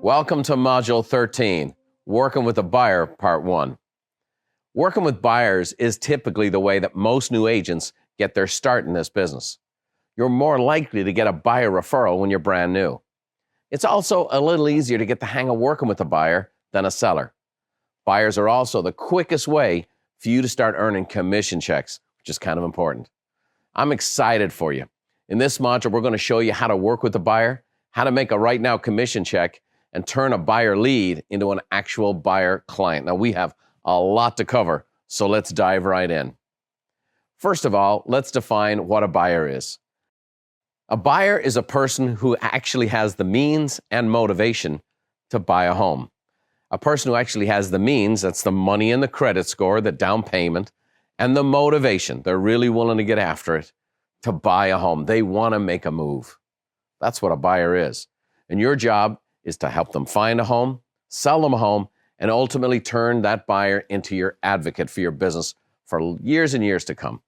Welcome to Module 13, Working with a Buyer, Part 1. Working with buyers is typically the way that most new agents get their start in this business. You're more likely to get a buyer referral when you're brand new. It's also a little easier to get the hang of working with a buyer than a seller. Buyers are also the quickest way for you to start earning commission checks, which is kind of important. I'm excited for you. In this module, we're going to show you how to work with a buyer, how to make a right now commission check, and turn a buyer lead into an actual buyer client. Now, we have a lot to cover, so let's dive right in. First of all, let's define what a buyer is. A buyer is a person who actually has the means and motivation to buy a home. A person who actually has the means, that's the money and the credit score, the down payment, and the motivation. They're really willing to get after it to buy a home. They want to make a move. That's what a buyer is. And your job is to help them find a home, sell them a home, and ultimately turn that buyer into your advocate for your business for years and years to come.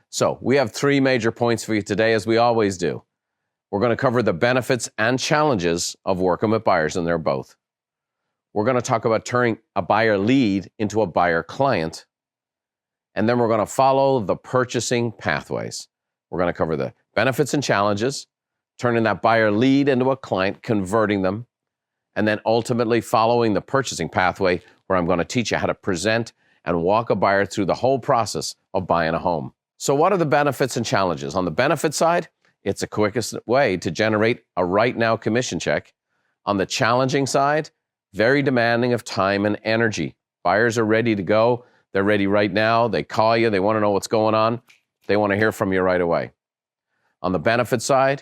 So we have three major points for you today, as we always do. We're going to cover the benefits and challenges of working with buyers, and they're both. We're going to talk about turning a buyer lead into a buyer client. And then we're going to follow the purchasing pathways. We're going to cover the benefits and challenges, turning that buyer lead into a client, converting them, and then ultimately following the purchasing pathway, where I'm going to teach you how to present and walk a buyer through the whole process of buying a home. So what are the benefits and challenges? On the benefit side, it's the quickest way to generate a right now commission check. On the challenging side, very demanding of time and energy. Buyers are ready to go. They're ready right now. They call you. They want to know what's going on. They want to hear from you right away. On the benefit side,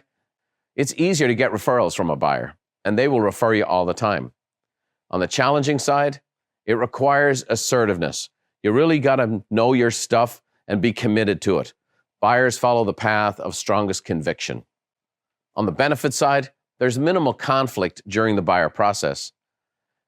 it's easier to get referrals from a buyer, and they will refer you all the time. On the challenging side, it requires assertiveness. You really got to know your stuff and be committed to it. Buyers follow the path of strongest conviction. On the benefit side, there's minimal conflict during the buyer process.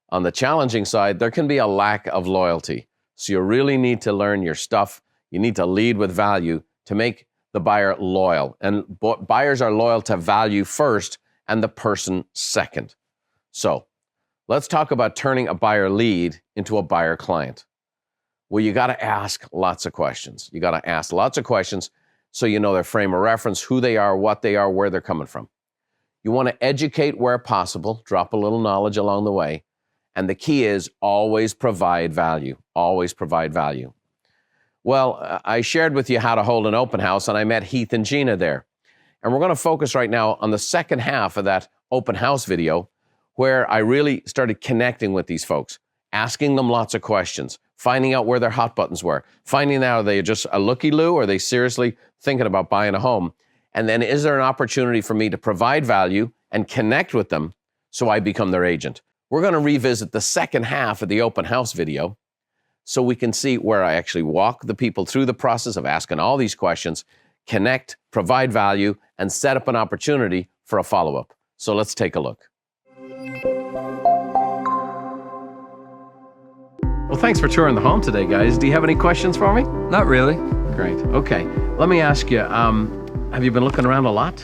On the challenging side, there can be a lack of loyalty. So you really need to learn your stuff. You need to lead with value to make the buyer loyal. And buyers are loyal to value first and the person second. So let's talk about turning a buyer lead into a buyer client. Well, you got to ask lots of questions. You got to ask lots of questions so you know their frame of reference, who they are, what they are, where they're coming from. You want to educate where possible, drop a little knowledge along the way. And the key is always provide value. Always provide value. Well, I shared with you how to hold an open house, and I met Heath and Gina there. And we're going to focus right now on the second half of that open house video, where I really started connecting with these folks, asking them lots of questions, finding out where their hot buttons were, finding out are they just a looky-loo, or are they seriously thinking about buying a home? And then is there an opportunity for me to provide value and connect with them so I become their agent? We're going to revisit the second half of the open house video so we can see where I actually walk the people through the process of asking all these questions, connect, provide value, and set up an opportunity for a follow-up. So let's take a look. Well, thanks for touring the home today, guys. Do you have any questions for me? Not really. Great. Okay. Let me ask you, have you been looking around a lot?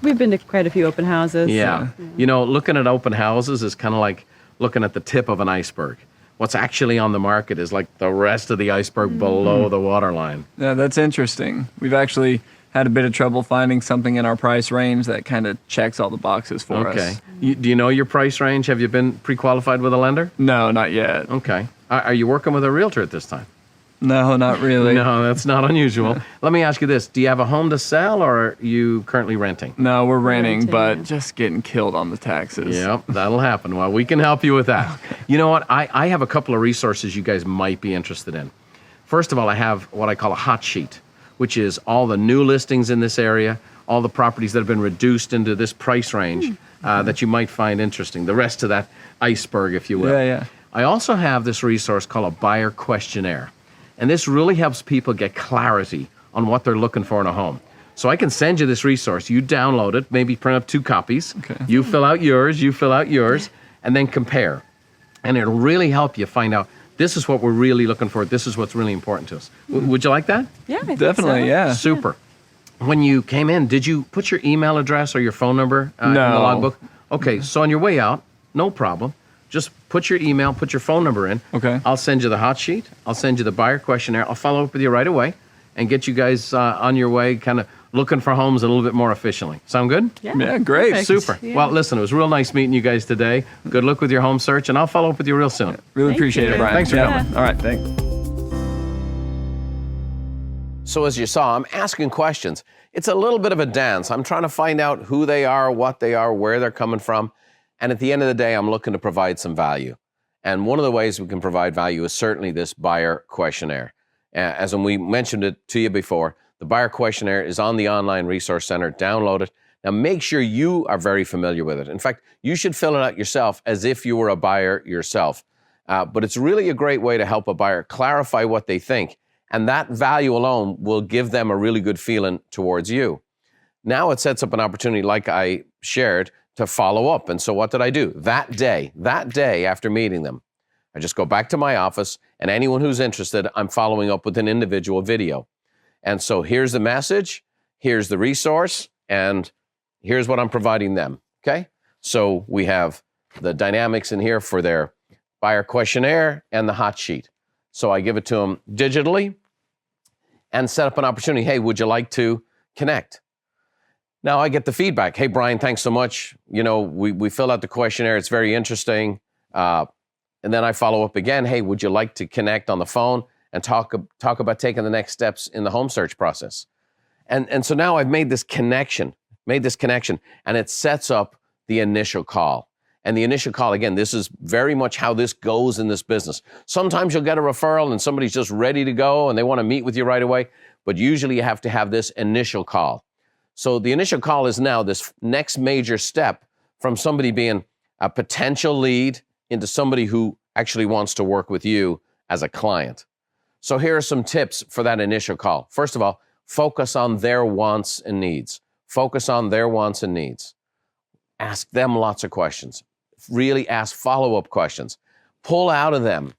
We've been to quite a few open houses. Yeah. You know, looking at open houses is kind of like looking at the tip of an iceberg. What's actually on the market is like the rest of the iceberg below the waterline. Yeah, that's interesting. We've actually had a bit of trouble finding something in our price range that kind of checks all the boxes for us. Okay. Do you know your price range? Have you been pre-qualified with a lender? No, not yet. Okay. Are you working with a realtor at this time? No, not really. No, that's not unusual. Let me ask you this. Do you have a home to sell, or are you currently renting? No, we're renting, but just getting killed on the taxes. Yep, that'll happen. Well, we can help you with that. Okay. You know what? I have a couple of resources you guys might be interested in. First of all, I have what I call a hot sheet, which is all the new listings in this area, all the properties that have been reduced into this price range that you might find interesting. The rest of that iceberg, if you will. Yeah. I also have this resource called a buyer questionnaire. And this really helps people get clarity on what they're looking for in a home. So I can send you this resource. You download it, maybe print up 2 copies. Okay. You fill out yours, and then compare. And it'll really help you find out, this is what we're really looking for. This is what's really important to us. Would you like that? Yeah, I think Definitely, so. yeah. Super. When you came in, did you put your email address or your phone number in the No. logbook? Okay, so on your way out, no problem. Just put your email, put your phone number in. Okay. I'll send you the hot sheet. I'll send you the buyer questionnaire. I'll follow up with you right away and get you guys on your way, kind of looking for homes a little bit more efficiently. Sound good? Yeah, great. perfect. Super. Yeah. Well, listen, it was real nice meeting you guys today. Good luck with your home search, and I'll follow up with you real soon. Really Thank appreciate you. it, Brian. Thanks for Yeah. coming. All right, thanks. So as you saw, I'm asking questions. It's a little bit of a dance. I'm trying to find out who they are, what they are, where they're coming from. And at the end of the day, I'm looking to provide some value. And one of the ways we can provide value is certainly this buyer questionnaire. As we mentioned it to you before, the buyer questionnaire is on the Online Resource Center. Download it. Now make sure you are very familiar with it. In fact, you should fill it out yourself as if you were a buyer yourself. But it's really a great way to help a buyer clarify what they think. And that value alone will give them a really good feeling towards you. Now it sets up an opportunity, like I shared, to follow up. And so what did I do? That day after meeting them, I just go back to my office, and anyone who's interested, I'm following up with an individual video. And so here's the message, here's the resource, and here's what I'm providing them, okay? So we have the dynamics in here for their buyer questionnaire and the hot sheet. So I give it to them digitally and set up an opportunity. Hey, would you like to connect? Now I get the feedback. Hey, Brian, thanks so much. You know, we filled out the questionnaire. It's very interesting. And then I follow up again. Hey, would you like to connect on the phone and talk about taking the next steps in the home search process? And so now I've made this connection, and it sets up the initial call. And the initial call, again, this is very much how this goes in this business. Sometimes you'll get a referral and somebody's just ready to go and they want to meet with you right away. But usually you have to have this initial call. So the initial call is now this next major step from somebody being a potential lead into somebody who actually wants to work with you as a client. So here are some tips for that initial call. First of all, focus on their wants and needs. Focus on their wants and needs. Ask them lots of questions. Really ask follow-up questions. Pull out of them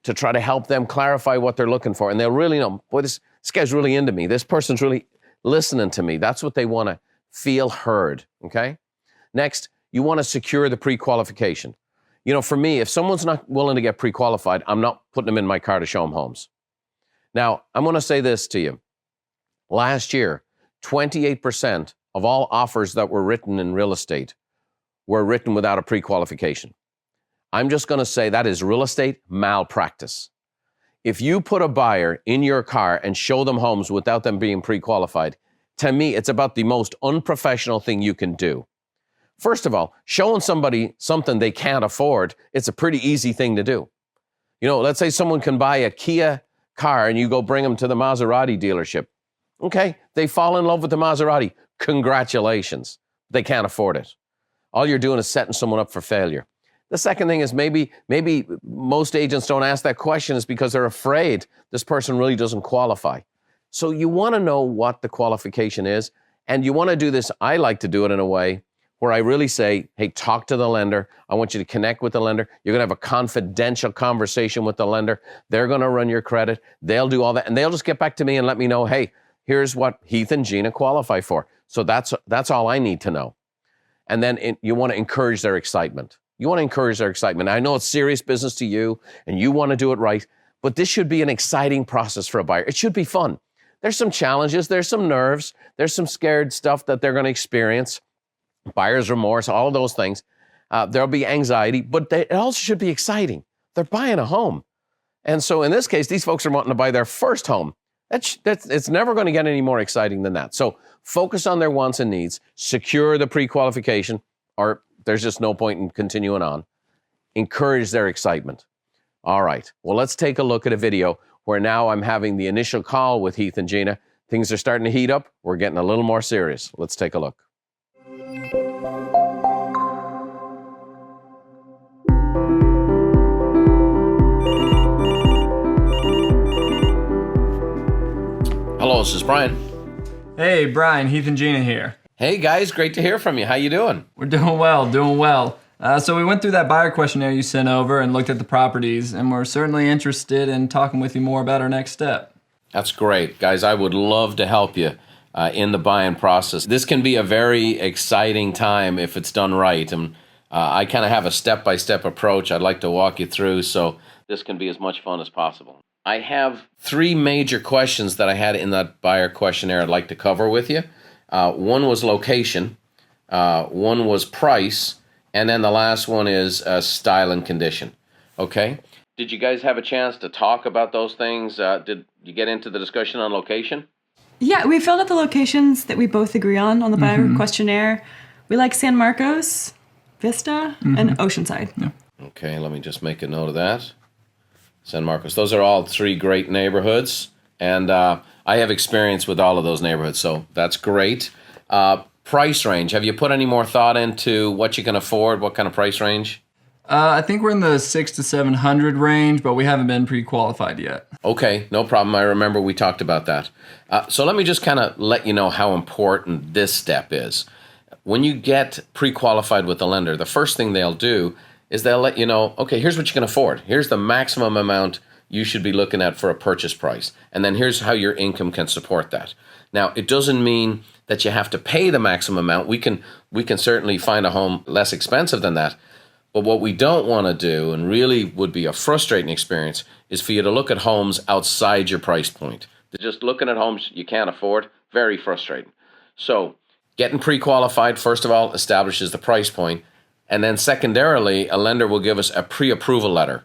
to try to help them clarify what they're looking for. And they'll really know, boy, this guy's really into me. This person's really listening to me. That's what they want to feel heard, okay? Next, you want to secure the pre-qualification. You know, for me, if someone's not willing to get pre-qualified, I'm not putting them in my car to show them homes. Now, I'm going to say this to you. Last year, 28% of all offers that were written in real estate were written without a pre-qualification. I'm just going to say that is real estate malpractice. If you put a buyer in your car and show them homes without them being pre-qualified, to me, it's about the most unprofessional thing you can do. First of all, showing somebody something they can't afford, it's a pretty easy thing to do. You know, let's say someone can buy a Kia car and you go bring them to the Maserati dealership. Okay, they fall in love with the Maserati. Congratulations. They can't afford it. All you're doing is setting someone up for failure. The second thing is maybe most agents don't ask that question is because they're afraid this person really doesn't qualify. So you want to know what the qualification is, and you want to do this. I like to do it in a way where I really say, hey, talk to the lender. I want you to connect with the lender. You're going to have a confidential conversation with the lender. They're going to run your credit. They'll do all that, and they'll just get back to me and let me know, hey, here's what Heath and Gina qualify for. So that's all I need to know. And then you want to encourage their excitement. You want to encourage their excitement. I know it's serious business to you, and you want to do it right, but this should be an exciting process for a buyer. It should be fun. There's some challenges. There's some nerves. There's some scared stuff that they're going to experience. Buyer's remorse, all of those things. There'll be anxiety, but it also should be exciting. They're buying a home. And so in this case, these folks are wanting to buy their first home. It's never going to get any more exciting than that. So focus on their wants and needs, secure the pre-qualification, or there's just no point in continuing on. Encourage their excitement. All right, well, let's take a look at a video where now I'm having the initial call with Heath and Gina. Things are starting to heat up. We're getting a little more serious. Let's take a look. Hello, this is Brian. Hey, Brian, Heath and Gina here. Hey guys, great to hear from you. How you doing? We're doing well. So we went through that buyer questionnaire you sent over and looked at the properties, and we're certainly interested in talking with you more about our next step. That's great. Guys, I would love to help you in the buying process. This can be a very exciting time if it's done right. And I kind of have a step-by-step approach I'd like to walk you through, so this can be as much fun as possible. I have 3 major questions that I had in that buyer questionnaire I'd like to cover with you. One was location, one was price, and then the last one is style and condition. Okay? Did you guys have a chance to talk about those things? Did you get into the discussion on location? Yeah, we filled out the locations that we both agree on the buyer questionnaire. We like San Marcos, Vista, and Oceanside. Yeah. Okay, let me just make a note of that. San Marcos. Those are all 3 great neighborhoods, and I have experience with all of those neighborhoods, so that's great. Price range. Have you put any more thought into what you can afford? What kind of price range? I think we're in the 600 to 700 range, but we haven't been pre-qualified yet. Okay, no problem. I remember we talked about that. So let me just kind of let you know how important this step is. When you get pre-qualified with the lender, the first thing they'll do is they'll let you know, okay, here's what you can afford. Here's the maximum amount you should be looking at for a purchase price. And then here's how your income can support that. Now, it doesn't mean that you have to pay the maximum amount. We can certainly find a home less expensive than that. But what we don't want to do, and really would be a frustrating experience, is for you to look at homes outside your price point. Just looking at homes you can't afford, very frustrating. So getting pre-qualified, first of all, establishes the price point. And then secondarily, a lender will give us a pre-approval letter.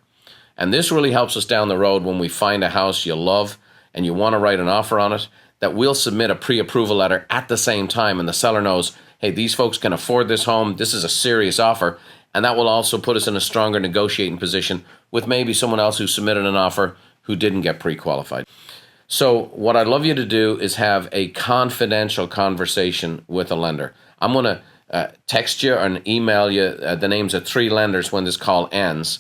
And this really helps us down the road when we find a house you love and you want to write an offer on it, that we'll submit a pre-approval letter at the same time, and the seller knows, hey, these folks can afford this home, this is a serious offer, and that will also put us in a stronger negotiating position with maybe someone else who submitted an offer who didn't get pre-qualified. So what I'd love you to do is have a confidential conversation with a lender. I'm going to text you and email you the names of 3 lenders when this call ends.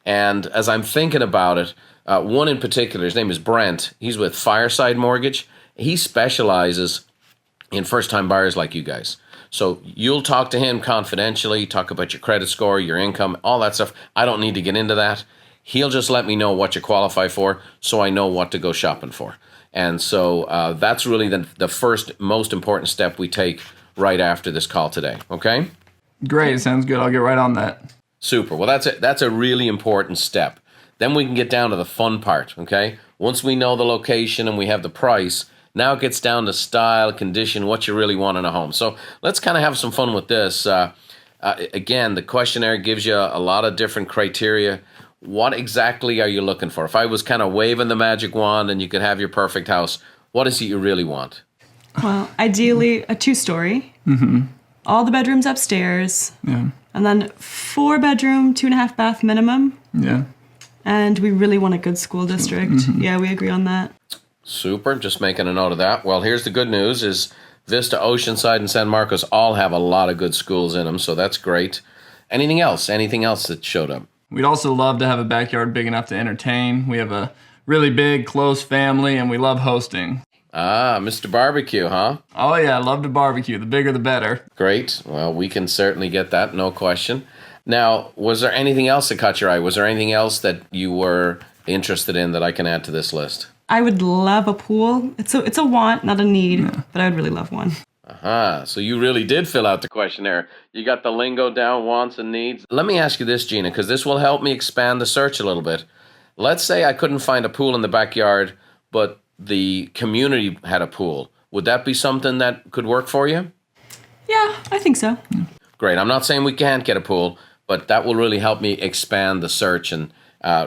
And as I'm thinking about it, one in particular, his name is Brent. He's with Fireside Mortgage. He specializes in first-time buyers like you guys. So you'll talk to him confidentially, talk about your credit score, your income, all that stuff. I don't need to get into that. He'll just let me know what you qualify for so I know what to go shopping for. And so that's really the first most important step we take right after this call today, okay? Great, sounds good. I'll get right on that. Super. Well, that's a really important step. Then we can get down to the fun part, okay? Once we know the location and we have the price, now it gets down to style, condition, what you really want in a home. So let's kind of have some fun with this. Again, the questionnaire gives you a lot of different criteria. What exactly are you looking for? If I was kind of waving the magic wand and you could have your perfect house, what is it you really want? Well, ideally a 2-story. All the bedrooms upstairs. Yeah. And then 4-bedroom, 2.5 bath minimum. Yeah. And we really want a good school district. Yeah, we agree on that. Super. Just making a note of that. Well, here's the good news is Vista, Oceanside, and San Marcos all have a lot of good schools in them, so that's great. Anything else? Anything else that showed up? We'd also love to have a backyard big enough to entertain. We have a really big, close family, and we love hosting. Ah, Mr. Barbecue, huh? Oh yeah, I love to barbecue. The bigger the better. Great. Well, we can certainly get that, no question. Now, was there anything else that caught your eye? Was there anything else that you were interested in that I can add to this list? I would love a pool. It's a want, not a need, but I would really love one. Aha, so you really did fill out the questionnaire. You got the lingo down, wants and needs. Let me ask you this, Gina, because this will help me expand the search a little bit. Let's say I couldn't find a pool in the backyard, but the community had a pool. Would that be something that could work for you? Yeah, I think so. Great. I'm not saying we can't get a pool, but that will really help me expand the search and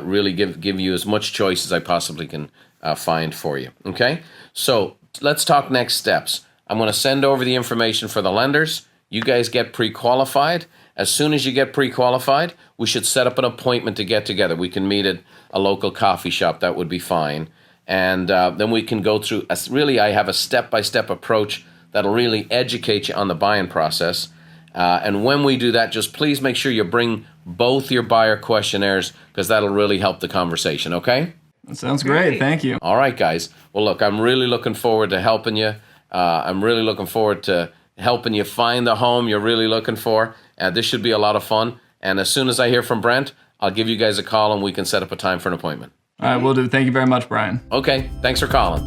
really give you as much choice as I possibly can find for you. Okay? So let's talk next steps. I'm going to send over the information for the lenders. You guys get pre-qualified. As soon as you get pre-qualified, we should set up an appointment to get together. We can meet at a local coffee shop. That would be fine. And then we can go through, I have a step-by-step approach that'll really educate you on the buying process. And when we do that, just please make sure you bring both your buyer questionnaires because that'll really help the conversation, okay? That sounds great. Thank you. All right, guys. Well, look, I'm really looking forward to helping you. I'm really looking forward to helping you find the home you're really looking for. This should be a lot of fun. And as soon as I hear from Brent, I'll give you guys a call and we can set up a time for an appointment. All right, will do. Thank you very much, Brian. Okay, thanks for calling.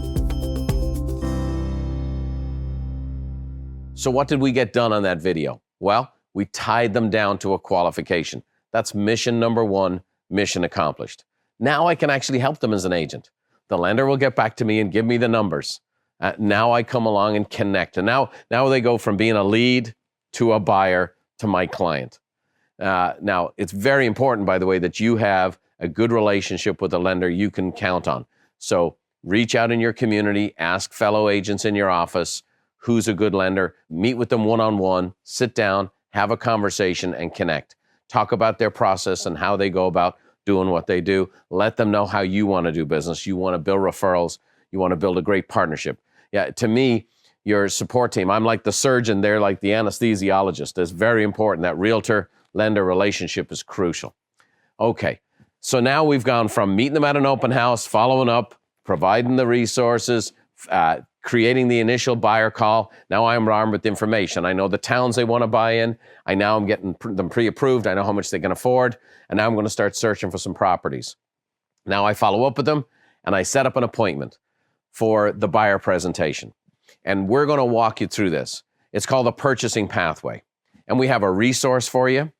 So what did we get done on that video? Well, We tied them down to a qualification. That's mission number one, mission accomplished. Now I can actually help them as an agent. The lender will get back to me and give me the numbers. Now I come along and connect. And now they go from being a lead to a buyer to my client. Now, it's very important, by the way, that you have a good relationship with a lender you can count on. So reach out in your community, ask fellow agents in your office who's a good lender, meet with them one-on-one, sit down, have a conversation, and connect. Talk about their process and how they go about doing what they do. Let them know how you want to do business. You want to build referrals. You want to build a great partnership. Yeah, to me, your support team, I'm like the surgeon, they're like the anesthesiologist. It's very important. That realtor-lender relationship is crucial. Okay, so now we've gone from meeting them at an open house, following up, providing the resources, creating the initial buyer call. Now I'm armed with information. I know the towns they want to buy in. I now am getting them pre-approved. I know how much they can afford. And now I'm going to start searching for some properties. Now I follow up with them and I set up an appointment for the buyer presentation. And we're going to walk you through this. It's called the Purchasing Pathway. And we have a resource for you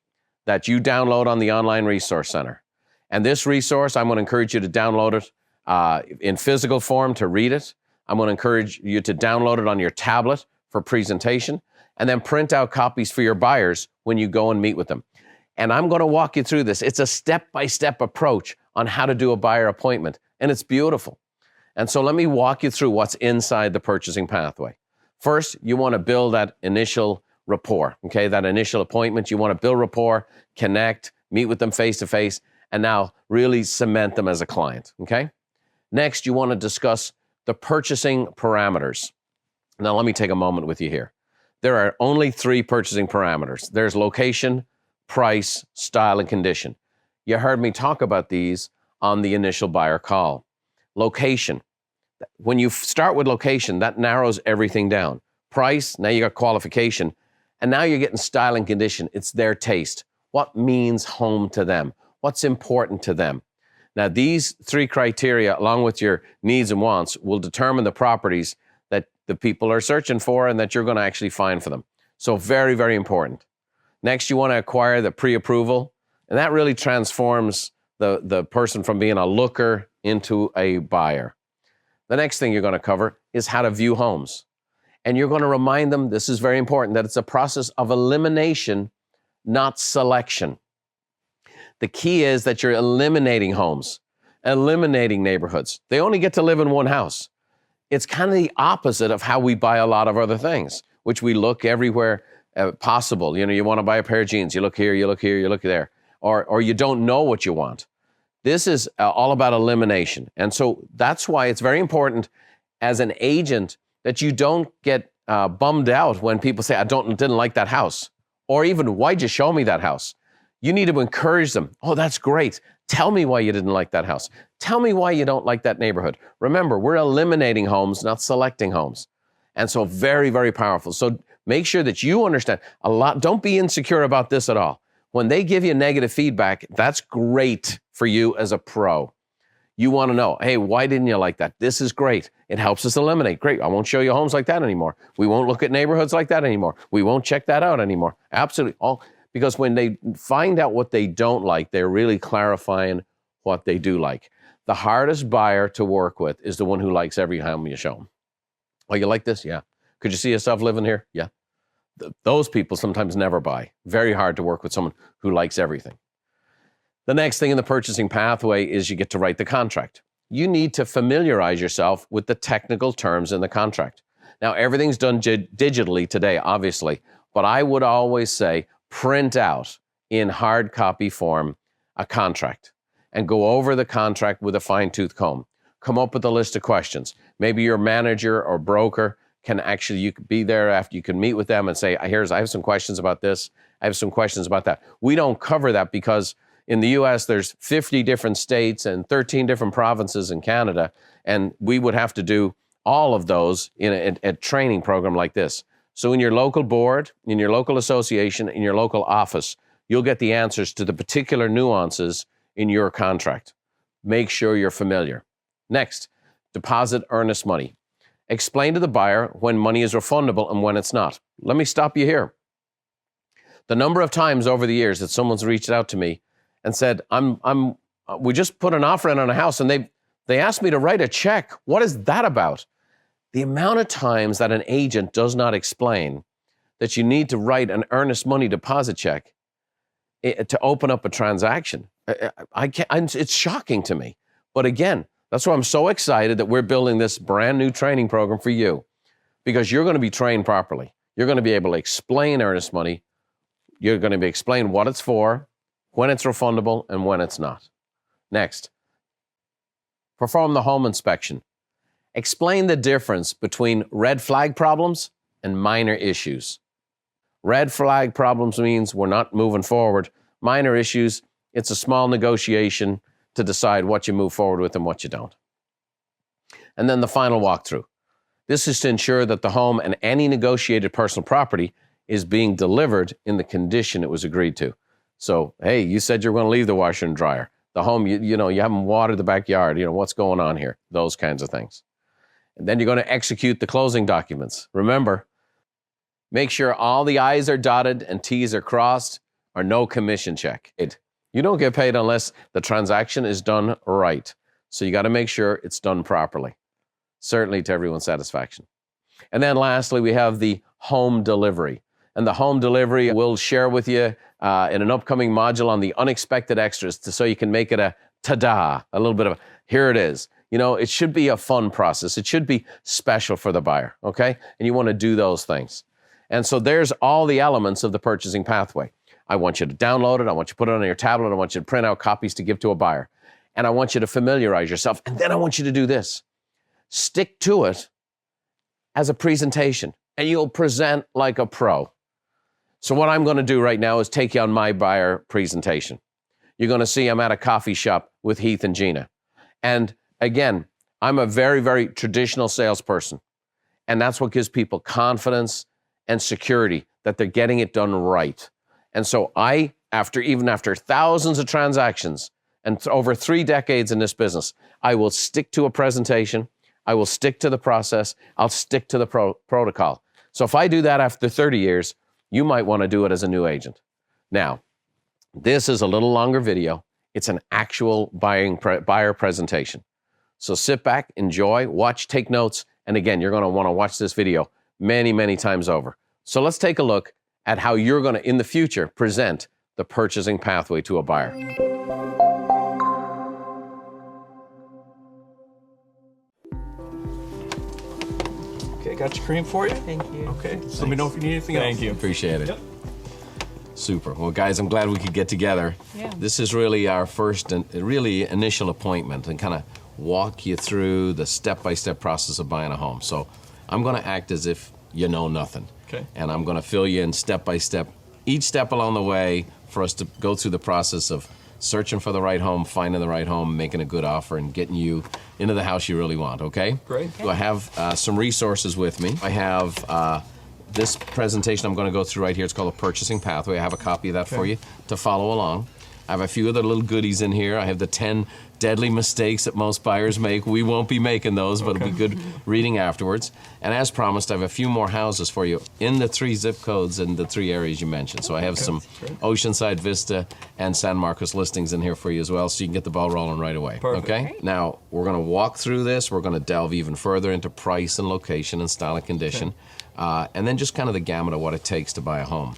that you download on the Online Resource Center. And this resource, I'm going to encourage you to download it in physical form to read it. I'm going to encourage you to download it on your tablet for presentation, and then print out copies for your buyers when you go and meet with them. And I'm going to walk you through this. It's a step-by-step approach on how to do a buyer appointment, and it's beautiful. And so let me walk you through what's inside the purchasing pathway. First, you want to build that initial rapport, okay? That initial appointment, you want to build rapport, connect, meet with them face-to-face, and now really cement them as a client, okay? Next, you want to discuss the purchasing parameters. Now, let me take a moment with you here. There are only 3 purchasing parameters. There's location, price, style, and condition. You heard me talk about these on the initial buyer call. Location. When you start with location, that narrows everything down. Price, now you got qualification, and now you're getting style and condition. It's their taste. What means home to them? What's important to them? Now, these 3 criteria, along with your needs and wants, will determine the properties that the people are searching for and that you're going to actually find for them. So very, very important. Next, you want to acquire the pre-approval, and that really transforms the person from being a looker into a buyer. The next thing you're going to cover is how to view homes. And you're going to remind them, this is very important, that it's a process of elimination, not selection. The key is that you're eliminating homes, eliminating neighborhoods. They only get to live in one house. It's kind of the opposite of how we buy a lot of other things, which we look everywhere possible. You know, you want to buy a pair of jeans. You look here, you look here, you look there. Or you don't know what you want. This is all about elimination. And so that's why it's very important as an agent that you don't get bummed out when people say, didn't like that house. Or even, why'd you show me that house? You need to encourage them. Oh, that's great. Tell me why you didn't like that house. Tell me why you don't like that neighborhood. Remember, we're eliminating homes, not selecting homes. And so very, very powerful. So make sure that you understand a lot. Don't be insecure about this at all. When they give you negative feedback, that's great for you as a pro. You want to know, hey, why didn't you like that? This is great. It helps us eliminate. Great. I won't show you homes like that anymore. We won't look at neighborhoods like that anymore. We won't check that out anymore. Absolutely. Because when they find out what they don't like, they're really clarifying what they do like. The hardest buyer to work with is the one who likes every home you show them. Oh, you like this? Yeah. Could you see yourself living here? Yeah. Those people sometimes never buy. Very hard to work with someone who likes everything. The next thing in the purchasing pathway is you get to write the contract. You need to familiarize yourself with the technical terms in the contract. Now, everything's done digitally today, obviously, but I would always say print out in hard copy form a contract and go over the contract with a fine-tooth comb. Come up with a list of questions. Maybe your manager or broker can actually, you could be there after, you can meet with them and say, I have some questions about this. I have some questions about that. We don't cover that because in the US, there's 50 different states and 13 different provinces in Canada, and we would have to do all of those in a training program like this. So in your local board, in your local association, in your local office, you'll get the answers to the particular nuances in your contract. Make sure you're familiar. Next, deposit earnest money. Explain to the buyer when money is refundable and when it's not. Let me stop you here. The number of times over the years that someone's reached out to me and said, we just put an offer in on a house and they asked me to write a check. What is that about? The amount of times that an agent does not explain that you need to write an earnest money deposit check to open up a transaction. It's shocking to me. But again, that's why I'm so excited that we're building this brand new training program for you, because you're going to be trained properly. You're going to be able to explain earnest money. You're going to be explain what it's for, when it's refundable, and when it's not. Next, perform the home inspection. Explain the difference between red flag problems and minor issues. Red flag problems means we're not moving forward. Minor issues, it's a small negotiation to decide what you move forward with and what you don't. And then the final walkthrough. This is to ensure that the home and any negotiated personal property is being delivered in the condition it was agreed to. So, hey, you said you were going to leave the washer and dryer. The home, you haven't watered the backyard. What's going on here? Those kinds of things. And then you're going to execute the closing documents. Remember, make sure all the I's are dotted and T's are crossed, or no commission check. You don't get paid unless the transaction is done right. So you got to make sure it's done properly, certainly to everyone's satisfaction. And then lastly, we have the home delivery. And the home delivery we'll share with you in an upcoming module on the unexpected extras so you can make it a ta-da, a little bit of here it is. It should be a fun process. It should be special for the buyer, okay? And you want to do those things. And so there's all the elements of the purchasing pathway. I want you to download it. I want you to put it on your tablet. I want you to print out copies to give to a buyer. And I want you to familiarize yourself. And then I want you to do this. Stick to it as a presentation, and you'll present like a pro. So what I'm going to do right now is take you on my buyer presentation. You're going to see I'm at a coffee shop with Heath and Gina. And again, I'm a very, very traditional salesperson. And that's what gives people confidence and security that they're getting it done right. And so even after thousands of transactions and over 3 decades in this business, I will stick to a presentation. I will stick to the process. I'll stick to the protocol. So if I do that after 30 years, you might want to do it as a new agent. Now, this is a little longer video. It's an actual buyer presentation. So sit back, enjoy, watch, take notes. And again, you're going to want to watch this video many, many times over. So let's take a look at how you're going to, in the future, present the purchasing pathway to a buyer. Okay, got your cream for you. Thank you. Okay, so let me know if you need anything else. Thank you. Appreciate it. Yep. Super. Well, guys, I'm glad we could get together. Yeah. This is really our first and really initial appointment and kind of walk you through the step-by-step process of buying a home. So I'm going to act as if you know nothing. Okay. And I'm going to fill you in step-by-step, each step along the way for us to go through the process of searching for the right home, finding the right home, making a good offer, and getting you into the house you really want, okay? Great. So I have some resources with me. I have this presentation I'm going to go through right here. It's called a purchasing pathway. I have a copy of that for you to follow along. I have a few other little goodies in here. I have the 10 deadly mistakes that most buyers make. We won't be making those, but it'll be good reading afterwards. And as promised, I have a few more houses for you in the 3 zip codes and the 3 areas you mentioned. So I have some Oceanside, Vista, and San Marcos listings in here for you as well, so you can get the ball rolling right away. Perfect. Okay? Now, we're going to walk through this. We're going to delve even further into price and location and style and condition, and then just kind of the gamut of what it takes to buy a home.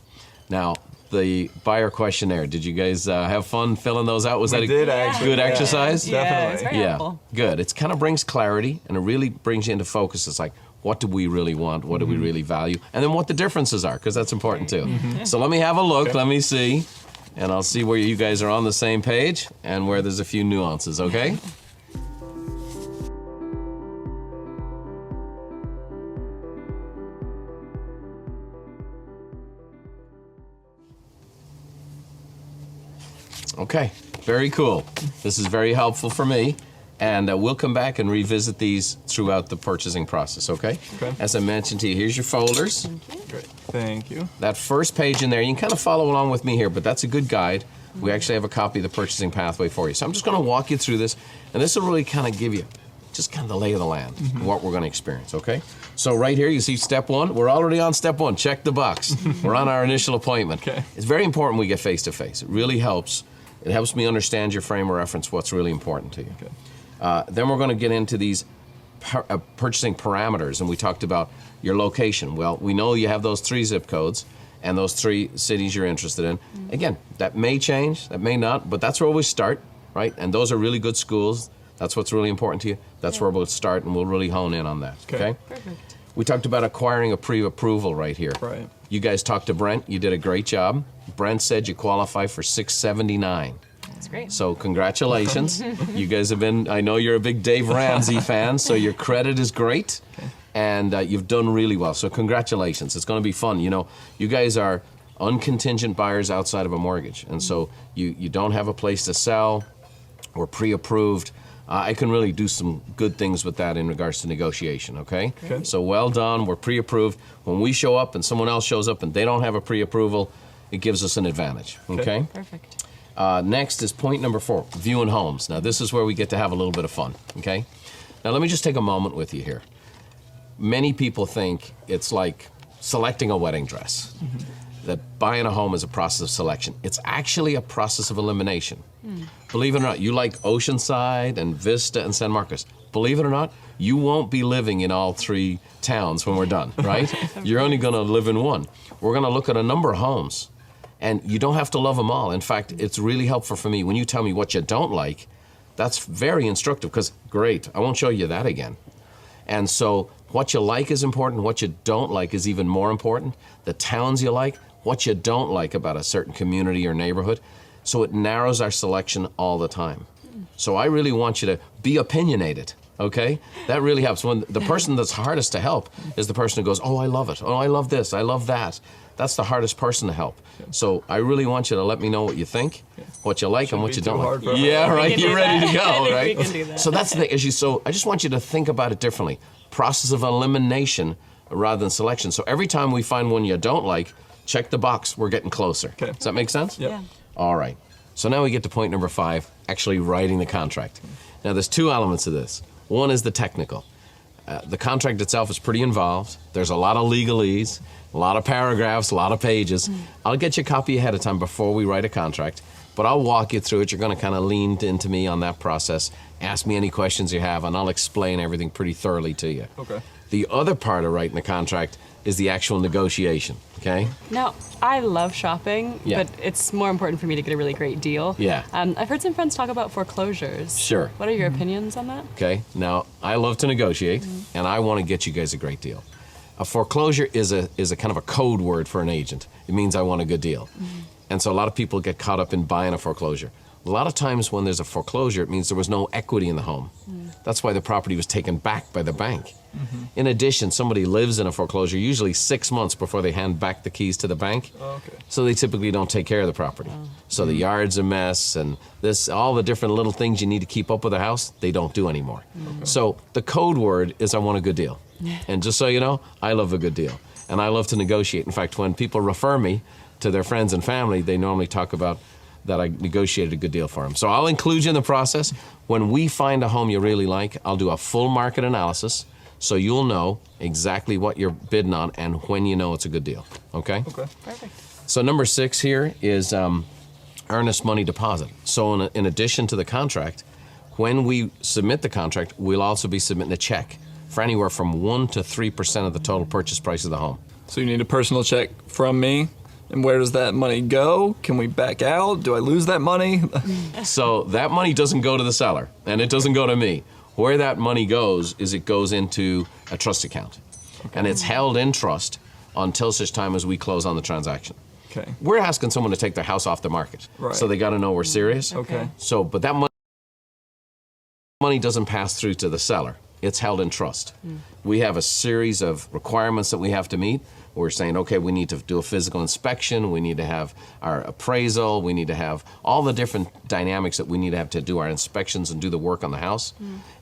Now, the buyer questionnaire, did you guys have fun filling those out? Was that a did, actually. good Yeah. exercise? Yeah, it's very helpful. Good. It kind of brings clarity, and it really brings you into focus. It's like, what do we really want? What do we really value? And then what the differences are, because that's important too. So let me have a look. Let me see. And I'll see where you guys are on the same page and where there's a few nuances, okay? Okay, very cool. This is very helpful for me. And we'll come back and revisit these throughout the purchasing process, okay? Okay. As I mentioned to you, here's your folders. Great. Thank you. That first page in there, you can kind of follow along with me here, but that's a good guide. We actually have a copy of the purchasing pathway for you. So I'm just going to walk you through this, and this will really kind of give you just kind of the lay of the land, what we're going to experience, okay? So right here, you see step one. We're already on step one. Check the box. We're on our initial appointment. Okay. It's very important we get face-to-face. It really helps. It helps me understand your frame of reference, what's really important to you. Okay. Then we're going to get into these purchasing parameters, and we talked about your location. Well, we know you have those 3 zip codes and those 3 cities you're interested in. Again, that may change, that may not, but that's where we start, right? And those are really good schools. That's what's really important to you. That's where we'll start, and we'll really hone in on that, okay? Perfect. We talked about acquiring a pre-approval right here. Right. You guys talked to Brent. You did a great job. Brent said you qualify for 679. That's great. So congratulations. You guys have been, I know you're a big Dave Ramsey fan, so your credit is great. Okay. And you've done really well. So congratulations. It's going to be fun. You know, you guys are uncontingent buyers outside of a mortgage. And so you don't have a place to sell. We're pre-approved. I can really do some good things with that in regards to negotiation, okay? Okay. So well done. We're pre-approved. When we show up and someone else shows up and they don't have a pre-approval, it gives us an advantage, okay? Perfect. Next is point number 4, viewing homes. Now, this is where we get to have a little bit of fun, okay? Now, let me just take a moment with you here. Many people think it's like selecting a wedding dress, that buying a home is a process of selection. It's actually a process of elimination. Believe it or not, you like Oceanside and Vista and San Marcos. Believe it or not, you won't be living in all 3 towns when we're done, right? You're only going to live in one. We're going to look at a number of homes. And you don't have to love them all. In fact, it's really helpful for me when you tell me what you don't like. That's very instructive because, great, I won't show you that again. And so what you like is important. What you don't like is even more important. The towns you like, what you don't like about a certain community or neighborhood. So it narrows our selection all the time. So I really want you to be opinionated, okay? That really helps. When the person that's hardest to help is the person who goes, oh, I love it. Oh, I love this. I love that. That's the hardest person to help. So I really want you to let me know what you think, what you like, and what you don't like. Yeah, right. You're ready to go, right? We can do that. So that's the thing. So I just want you to think about it differently. Process of elimination rather than selection. So every time we find one you don't like, check the box. We're getting closer. Okay. Does that make sense? Yep. Yeah. All right. So now we get to point number 5, actually writing the contract. Now there's 2 elements of this. One is the technical. The contract itself is pretty involved. There's a lot of legalese, a lot of paragraphs, a lot of pages. I'll get you a copy ahead of time before we write a contract, but I'll walk you through it. You're going to kind of lean into me on that process. Ask me any questions you have, and I'll explain everything pretty thoroughly to you. Okay. The other part of writing the contract is the actual negotiation, okay? Now, I love shopping, Yeah. but it's more important for me to get a really great deal. Yeah. I've heard some friends talk about foreclosures. Sure. What are your opinions on that? Okay, now I love to negotiate, and I want to get you guys a great deal. A foreclosure is a kind of a code word for an agent. It means I want a good deal. And so a lot of people get caught up in buying a foreclosure. A lot of times when there's a foreclosure, it means there was no equity in the home. That's why the property was taken back by the bank. In addition, somebody lives in a foreclosure usually 6 months before they hand back the keys to the bank. Okay. So they typically don't take care of the property. So the yard's a mess, and all the different little things you need to keep up with the house, they don't do anymore. So the code word is I want a good deal. And just so you know, I love a good deal. And I love to negotiate. In fact, when people refer me to their friends and family, they normally talk about that I negotiated a good deal for them. So I'll include you in the process. When we find a home you really like, I'll do a full market analysis so you'll know exactly what you're bidding on and when you know it's a good deal, okay? Okay. Perfect. So number 6 here is earnest money deposit. So in addition to the contract, when we submit the contract, we'll also be submitting a check for anywhere from 1 to 3% of the total purchase price of the home. So you need a personal check from me? And where does that money go? Can we back out? Do I lose that money? So that money doesn't go to the seller, and it doesn't go to me. Where that money goes is it goes into a trust account. And it's held in trust until such time as we close on the transaction. Okay. We're asking someone to take their house off the market. Right. So they got to know we're serious. Okay. So, but that money doesn't pass through to the seller. It's held in trust. We have a series of requirements that we have to meet. We're saying, okay, we need to do a physical inspection, we need to have our appraisal, we need to have all the different dynamics that we need to have to do our inspections and do the work on the house.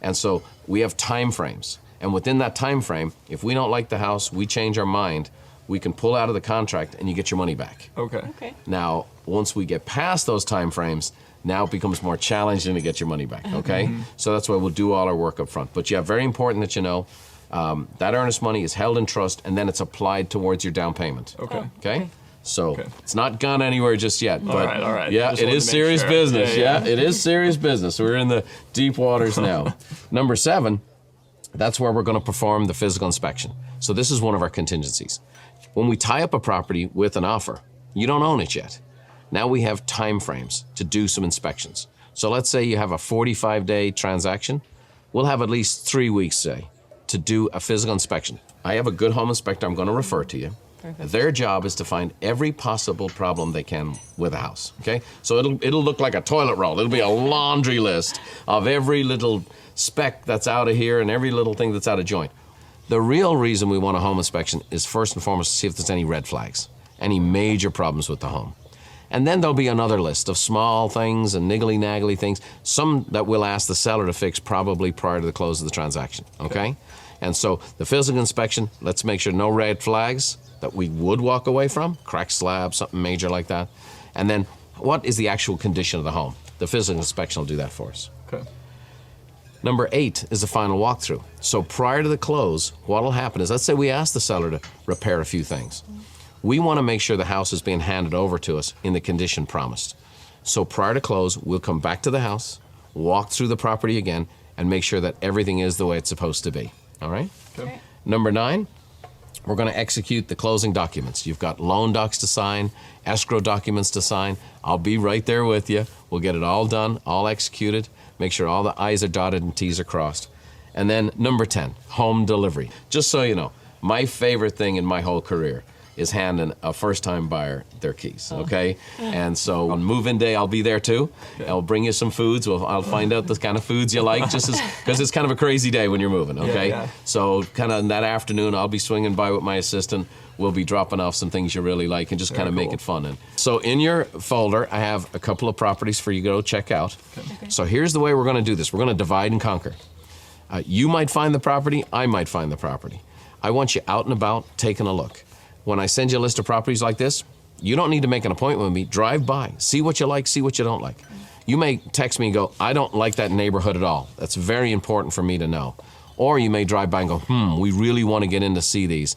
And so we have time frames. And within that time frame, if we don't like the house, we change our mind, we can pull out of the contract and you get your money back. Okay. Okay. Now, once we get past those time frames, now it becomes more challenging to get your money back, okay? So that's why we'll do all our work up front. But yeah, very important that you know that earnest money is held in trust and then it's applied towards your down payment. Okay? So it's not gone anywhere just yet. But all right. yeah, Just it wanted is to make serious sure. business. Yeah. It is serious business. We're in the deep waters now. Number 7, that's where we're going to perform the physical inspection. So this is one of our contingencies. When we tie up a property with an offer, you don't own it yet. Now we have time frames to do some inspections. So let's say you have a 45-day transaction. We'll have at least 3 weeks, say, to do a physical inspection. I have a good home inspector I'm going to refer to you. Their job is to find every possible problem they can with a house, okay? So it'll look like a toilet roll. It'll be a laundry list of every little speck that's out of here and every little thing that's out of joint. The real reason we want a home inspection is first and foremost to see if there's any red flags, any major problems with the home. And then there'll be another list of small things and niggly-naggly things, some that we'll ask the seller to fix probably prior to the close of the transaction, okay? And so the physical inspection, let's make sure no red flags that we would walk away from, cracked slab, something major like that. And then what is the actual condition of the home? The physical inspection will do that for us. Okay. Number 8 is the final walkthrough. So prior to the close, what will happen is, let's say we ask the seller to repair a few things. We want to make sure the house is being handed over to us in the condition promised. So prior to close, we'll come back to the house, walk through the property again, and make sure that everything is the way it's supposed to be. All right? Okay. Number 9, we're going to execute the closing documents. You've got loan docs to sign, escrow documents to sign. I'll be right there with you. We'll get it all done, all executed, make sure all the I's are dotted and T's are crossed. And then number 10, home delivery. Just so you know, my favorite thing in my whole career is handing a first-time buyer their keys, okay? And so on move-in day, I'll be there too. I'll bring you some foods. I'll find out the kind of foods you like, just because it's kind of a crazy day when you're moving, okay? Yeah. So kind of in that afternoon, I'll be swinging by with my assistant. We'll be dropping off some things you really like and just kind of make it fun. And so in your folder, I have a couple of properties for you to go check out. Okay. So here's the way we're going to do this. We're going to divide and conquer. You might find the property. I might find the property. I want you out and about taking a look. When I send you a list of properties like this, you don't need to make an appointment with me. Drive by, see what you like, see what you don't like. You may text me and go, I don't like that neighborhood at all. That's very important for me to know. Or you may drive by and go, we really want to get in to see these.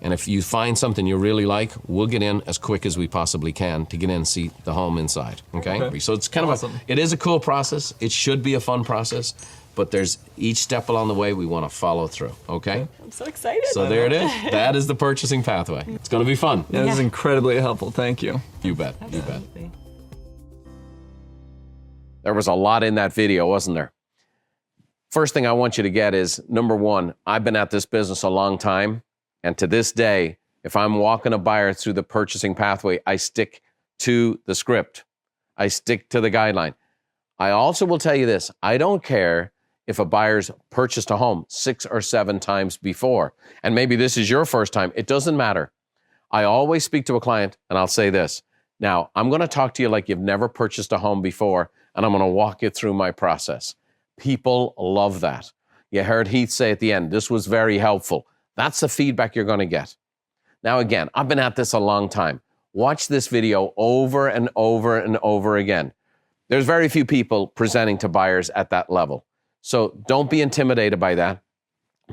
And if you find something you really like, we'll get in as quick as we possibly can to get in and see the home inside, okay? So it's kind Awesome. of it is a cool process. It should be a fun process, but there's each step along the way we want to follow through, okay? I'm so excited. So there it is. That is the purchasing pathway. It's going to be fun. Yeah, this is incredibly helpful. Thank you. You bet. You bet. There was a lot in that video, wasn't there? First thing I want you to get is, number 1, I've been at this business a long time, and to this day, if I'm walking a buyer through the purchasing pathway, I stick to the script. I stick to the guideline. I also will tell you this, I don't care if a buyer's purchased a home 6 or 7 times before, and maybe this is your first time, it doesn't matter. I always speak to a client and I'll say this, now I'm going to talk to you like you've never purchased a home before, and I'm going to walk you through my process. People love that. You heard Heath say at the end, this was very helpful. That's the feedback you're going to get. Now again, I've been at this a long time. Watch this video over and over and over again. There's very few people presenting to buyers at that level. So don't be intimidated by that.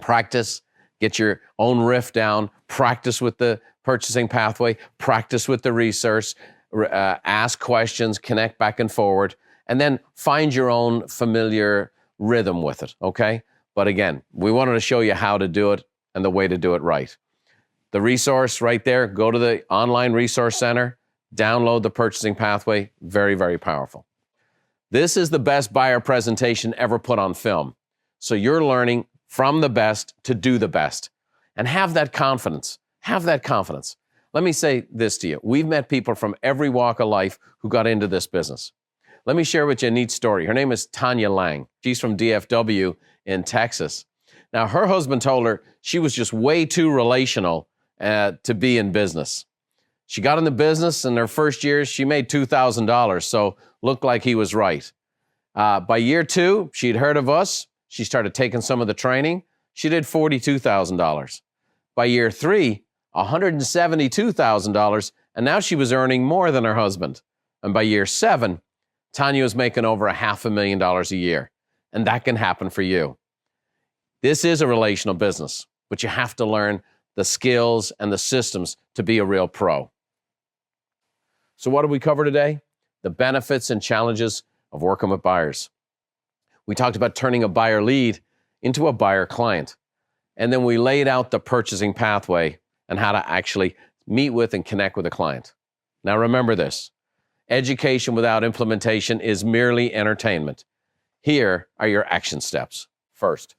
Practice, get your own riff down, practice with the purchasing pathway, practice with the research, ask questions, connect back and forward, and then find your own familiar rhythm with it, okay? But again, we wanted to show you how to do it and the way to do it right. The resource right there, go to the online resource center, download the purchasing pathway, very, very powerful. This is the best buyer presentation ever put on film. So you're learning from the best to do the best. And have that confidence. Have that confidence. Let me say this to you. We've met people from every walk of life who got into this business. Let me share with you a neat story. Her name is Tanya Lang. She's from DFW in Texas. Now, her husband told her she was just way too relational to be in business. She got in the business, in her first year, she made $2,000, so looked like he was right. By year 2, she'd heard of us. She started taking some of the training. She did $42,000. By year 3, $172,000, and now she was earning more than her husband. And by year 7, Tanya is making over $500,000 a year, and that can happen for you. This is a relational business, but you have to learn the skills and the systems to be a real pro. So what did we cover today? The benefits and challenges of working with buyers. We talked about turning a buyer lead into a buyer client. And then we laid out the purchasing pathway and how to actually meet with and connect with a client. Now remember this, education without implementation is merely entertainment. Here are your action steps. First,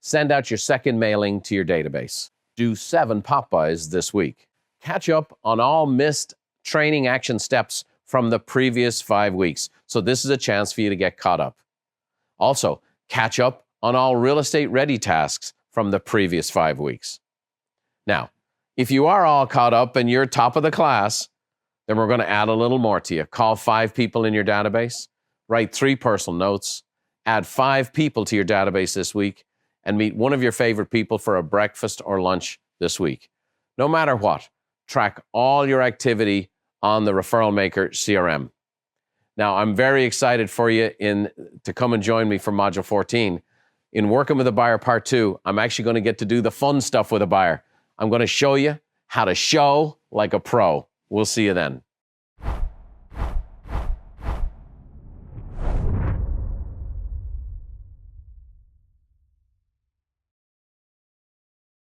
send out your second mailing to your database. Do 7 pop-bys this week. Catch up on all missed training action steps from the previous 5 weeks. So this is a chance for you to get caught up. Also, catch up on all real estate ready tasks from the previous 5 weeks. Now, if you are all caught up and you're top of the class, then we're going to add a little more to you. Call 5 people in your database, write 3 personal notes, add 5 people to your database this week, and meet one of your favorite people for a breakfast or lunch this week. No matter what, track all your activity on the Referral Maker CRM. Now, I'm very excited for you to come and join me for Module 14. In Working with a Buyer Part 2, I'm actually going to get to do the fun stuff with a buyer. I'm going to show you how to show like a pro. We'll see you then.